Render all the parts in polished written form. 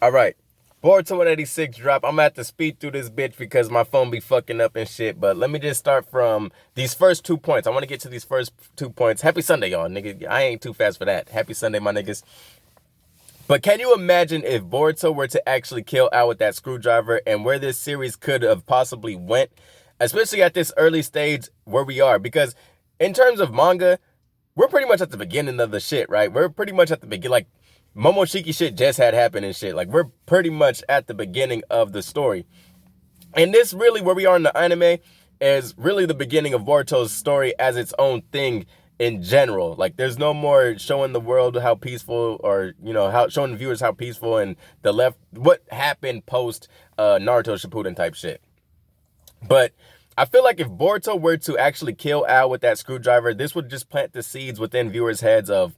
All right. Boruto 186 drop. I'm gonna have to speed through this bitch because my phone be fucking up and shit. But let me just start from these first 2 points. I want to get to these first 2 points. Happy Sunday, y'all, nigga. I ain't too fast for that. Happy Sunday, my niggas. But can you imagine if Boruto were to actually kill Ao with that screwdriver and where this series could have possibly went, especially at this early stage where we are? Because in terms of manga, we're pretty much at the beginning of the shit, right? We're pretty much at the beginning, like Momoshiki shit just had happened and shit. Like we're pretty much at the beginning of the story. And this really, where we are in the anime, is really the beginning of Boruto's story as its own thing in general. Like there's no more showing the world how peaceful, or how showing the viewers how peaceful and the left what happened post Naruto Shippuden type shit. But I feel like if Boruto were to actually kill Ao with that screwdriver, this would just plant the seeds within viewers' heads of,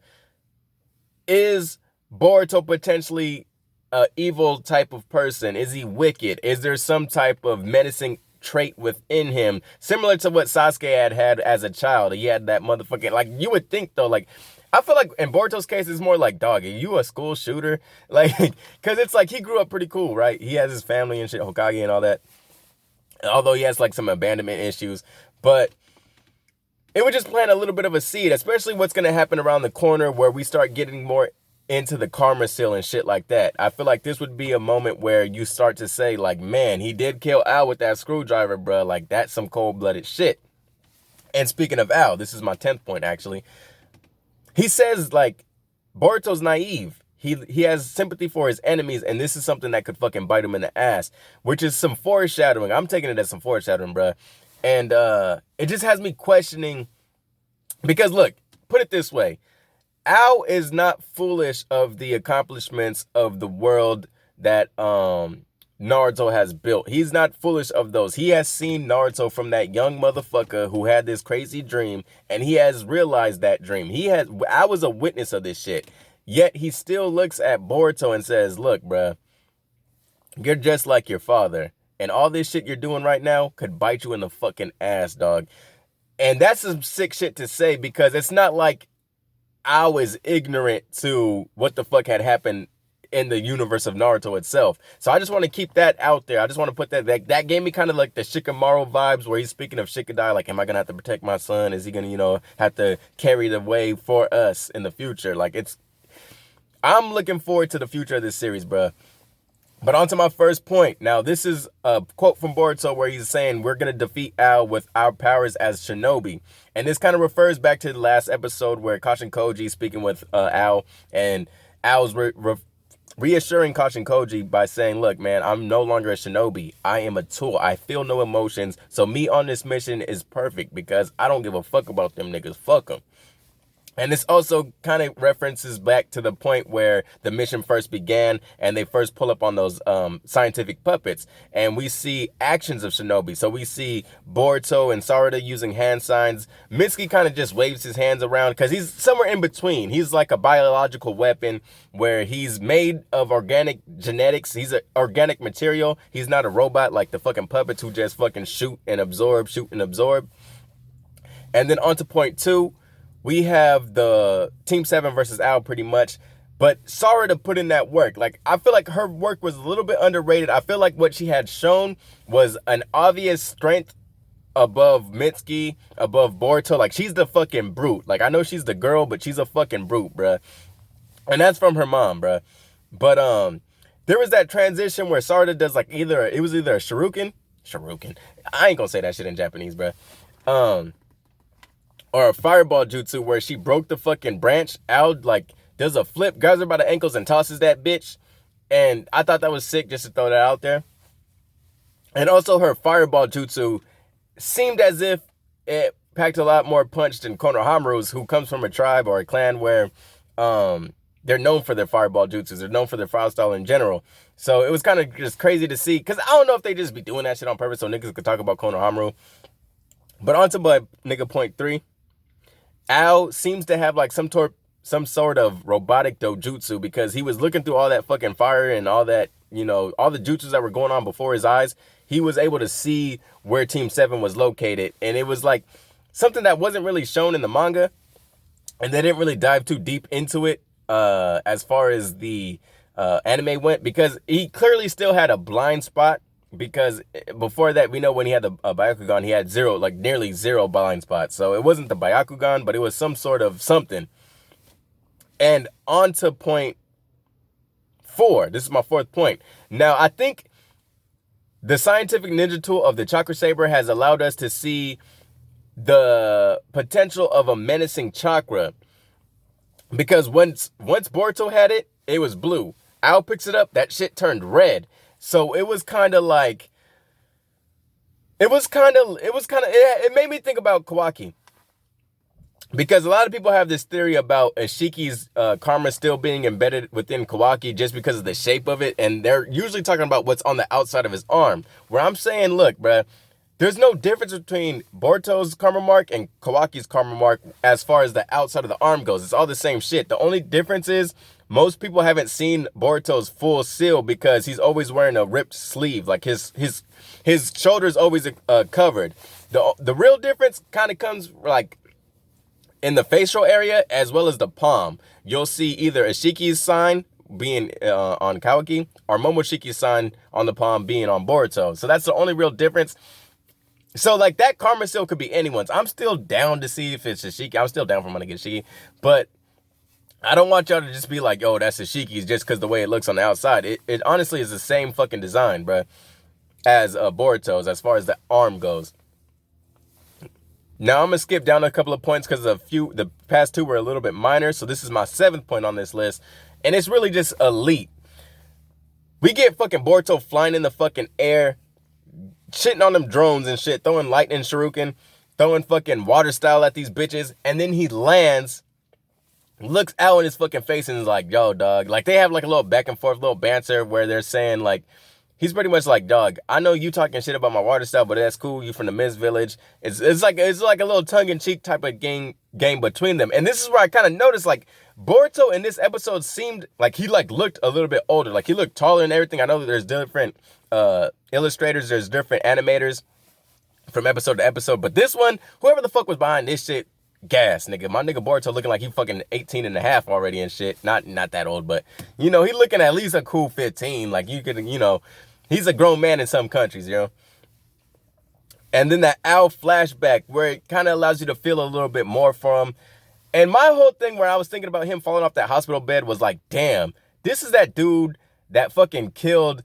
is Boruto potentially a evil type of person? Is he wicked? Is there some type of menacing trait within him, similar to what Sasuke had as a child? He had that motherfucking, like, you would think though, like, I feel like in Boruto's case, it's more like, dog, are you a school shooter? Like, because it's like he grew up pretty cool, right? He has his family and shit, Hokage and all that. Although he has like some abandonment issues, but it would just plant a little bit of a seed, especially what's going to happen around the corner where we start getting more into the karma seal and shit like that. I feel like this would be a moment where you start to say, like, man, he did kill Al with that screwdriver, bro. Like, that's some cold-blooded shit. And speaking of Al, this is my 10th point, actually. He says, like, Boruto's naive. He has sympathy for his enemies, and this is something that could fucking bite him in the ass, which is some foreshadowing. I'm taking it as some foreshadowing, bro. And it just has me questioning, because look, put it this way. Ao is not foolish of the accomplishments of the world that Naruto has built. He's not foolish of those. He has seen Naruto from that young motherfucker who had this crazy dream, and he has realized that dream. I was a witness of this shit. Yet he still looks at Boruto and says, look, bruh, you're just like your father. And all this shit you're doing right now could bite you in the fucking ass, dog. And that's some sick shit to say, because it's not like I was ignorant to what the fuck had happened in the universe of Naruto itself. So I just want to keep that out there. I just want to put that gave me kind of like the Shikamaru vibes, where he's speaking of Shikadai, like, am I going to have to protect my son? Is he going to, have to carry the way for us in the future? Like, I'm looking forward to the future of this series, bro. But on to my first point. Now, this is a quote from Boruto where he's saying, we're going to defeat Ao with our powers as shinobi. And this kind of refers back to the last episode where Kashin Koji is speaking with Ao, and Ao's reassuring Kashin Koji by saying, look, man, I'm no longer a shinobi. I am a tool. I feel no emotions. So me on this mission is perfect, because I don't give a fuck about them niggas. Fuck them. And this also kind of references back to the point where the mission first began and they first pull up on those scientific puppets. And we see actions of shinobi. So we see Boruto and Sarada using hand signs. Mitsuki kind of just waves his hands around because he's somewhere in between. He's like a biological weapon where he's made of organic genetics. He's an organic material. He's not a robot like the fucking puppets who just fucking shoot and absorb. And then on to point 2. We have the Team 7 versus Ao pretty much. But Sarada put in that work. Like, I feel like her work was a little bit underrated. I feel like what she had shown was an obvious strength above Mitsuki, above Boruto. Like, she's the fucking brute. Like, I know she's the girl, but she's a fucking brute, bruh. And that's from her mom, bruh. But there was that transition where Sarada does like it was either a shuriken. I ain't gonna say that shit in Japanese, bruh. Or a fireball jutsu where she broke the fucking branch out, like, does a flip, grabs her by the ankles and tosses that bitch. And I thought that was sick, just to throw that out there. And also her fireball jutsu seemed as if it packed a lot more punch than Konohamaru's, who comes from a tribe or a clan where they're known for their fireball jutsus. They're known for their fire style in general. So it was kind of just crazy to see, because I don't know if they just be doing that shit on purpose so niggas could talk about Konohamaru. But on to my nigga point 3. Ao seems to have like some sort of robotic dojutsu, because he was looking through all that fucking fire and all that, all the jutsus that were going on before his eyes. He was able to see where Team 7 was located. And it was like something that wasn't really shown in the manga. And they didn't really dive too deep into it as far as the anime went, because he clearly still had a blind spot. Because before that, we know when he had the Byakugan, he had zero, like nearly zero blind spots. So it wasn't the Byakugan, but it was some sort of something. And on to point 4. This is my 4th point. Now, I think the scientific ninja tool of the chakra saber has allowed us to see the potential of a menacing chakra. Because once Boruto had it, it was blue. Ao picks it up, that shit turned red. So it was kind of like, it made me think about Kawaki. Because a lot of people have this theory about Ishiki's karma still being embedded within Kawaki just because of the shape of it. And they're usually talking about what's on the outside of his arm. Where I'm saying, look, bruh, there's no difference between Boruto's karma mark and Kawaki's karma mark as far as the outside of the arm goes. It's all the same shit. The only difference is most people haven't seen Boruto's full seal because he's always wearing a ripped sleeve. Like his shoulder's always covered. The real difference kind of comes like in the facial area as well as the palm. You'll see either Ishiki's sign being on Kawaki or Momoshiki's sign on the palm being on Boruto. So that's the only real difference. So, like, that karma seal could be anyone's. I'm still down to see if it's Ishiki. I'm still down for money to get Ishiki. But I don't want y'all to just be like, yo, that's Ishiki's just because the way it looks on the outside. It honestly is the same fucking design, bro, as Boruto's as far as the arm goes. Now, I'm going to skip down a couple of points because the past 2 were a little bit minor. So, this is my 7th point on this list. And it's really just elite. We get fucking Boruto flying in the fucking air, shitting on them drones and shit, throwing lightning shuriken, throwing fucking water style at these bitches, and then he lands, looks out in his fucking face and is like, yo, dog. Like, they have like a little back and forth, little banter where they're saying like, he's pretty much like, dog, I know you talking shit about my water style, but that's cool. You from the Mist Village. It's like a little tongue-in-cheek type of game between them. And this is where I kind of noticed, like, Boruto in this episode seemed like he like looked a little bit older. Like, he looked taller and everything. I know that there's different illustrators, there's different animators from episode to episode, but this one, whoever the fuck was behind this shit, gas, nigga. My nigga Boruto looking like he fucking 18 and a half already and shit. Not that old, but, you know, he looking at least a cool 15. Like, you could, you know, he's a grown man in some countries, you know. And then that Ao flashback where it kind of allows you to feel a little bit more for him. And my whole thing where I was thinking about him falling off that hospital bed was like, damn, this is that dude that fucking killed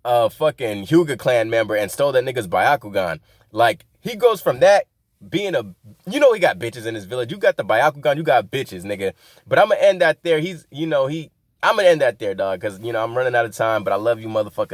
a fucking Hyuga clan member and stole that nigga's Byakugan. Like, he goes from that being a, you know, he got bitches in his village. You got the Byakugan, you got bitches, nigga. But I'm gonna end that there. I'm gonna end that there, dog, because, you know, I'm running out of time, but I love you, motherfucker.